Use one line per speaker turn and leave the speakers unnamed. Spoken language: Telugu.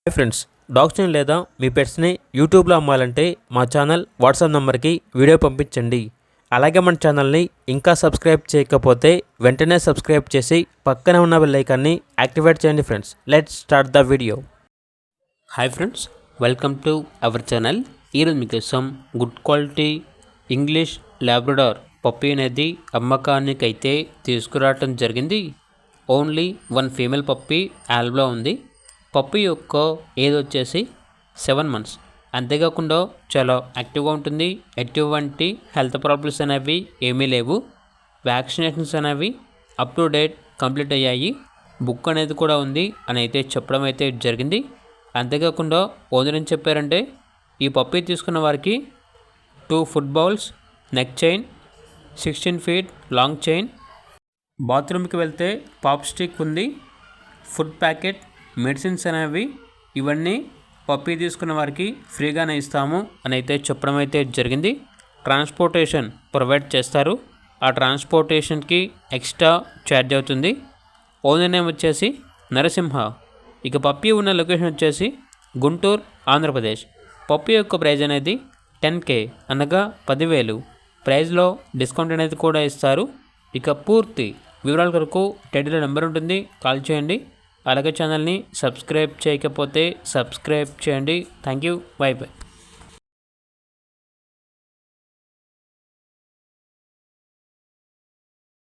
హాయ్ ఫ్రెండ్స్, డాగ్స్ని లేదా మీ పెట్స్ని యూట్యూబ్లో అమ్మాలంటే మా ఛానల్ వాట్సాప్ నెంబర్కి వీడియో పంపించండి. అలాగే మన ఛానల్ని ఇంకా సబ్స్క్రైబ్ చేయకపోతే వెంటనే సబ్స్క్రైబ్ చేసి పక్కనే ఉన్న బెల్ ఐకాన్ని యాక్టివేట్ చేయండి. Friends, let's start the video. Hi friends, welcome to our channel. ఈరోజు మీకోసం good quality English Labrador puppy అనేది అమ్మకానికి అయితే తీసుకురావటం జరిగింది. ఓన్లీ వన్ ఫీమేల్ పప్పీ యాల్బ్లో ఉంది. పప్పీ యొక్క ఏజ్ వచ్చేసి 7 months. అంతేకాకుండా చాలా యాక్టివ్గా ఉంటుంది. ఎటువంటి హెల్త్ ప్రాబ్లమ్స్ అనేవి ఏమీ లేవు. వ్యాక్సినేషన్స్ అనేవి అప్ టు డేట్ కంప్లీట్ అయ్యాయి. బుక్ అనేది కూడా ఉంది అని అయితే చెప్పడం అయితే జరిగింది. అంతేకాకుండా ఓనర్ ఏం చెప్పారంటే, ఈ పప్పీ తీసుకున్న వారికి 2 foot bowls, neck chain, 16 feet long chain, బాత్రూమ్కి వెళ్తే పాప్ స్టిక్ ఉంది, ఫుడ్ ప్యాకెట్, మెడిసిన్స్ అనేవి ఇవన్నీ పప్పీ తీసుకున్న వారికి ఫ్రీగానే ఇస్తాము అని అయితే చెప్పడం అయితే జరిగింది. ట్రాన్స్పోర్టేషన్ ప్రొవైడ్ చేస్తారు. ఆ ట్రాన్స్పోర్టేషన్కి ఎక్స్ట్రా ఛార్జ్ అవుతుంది. ఓనర్ నేమ్ వచ్చేసి నరసింహ. ఇక పప్పీ ఉన్న లొకేషన్ వచ్చేసి గుంటూరు, ఆంధ్రప్రదేశ్. పప్పీ యొక్క ప్రైజ్ అనేది 10K అనగా 10,000. ప్రైజ్లో డిస్కౌంట్ అనేది కూడా ఇస్తారు. ఇక పూర్తి వివరాల కొరకు టైటిల్లో నెంబర్ ఉంటుంది, కాల్ చేయండి. అలాగే ఛానల్ని సబ్స్క్రైబ్ చేయకపోతే సబ్స్క్రైబ్ చేయండి. Thank you, by by.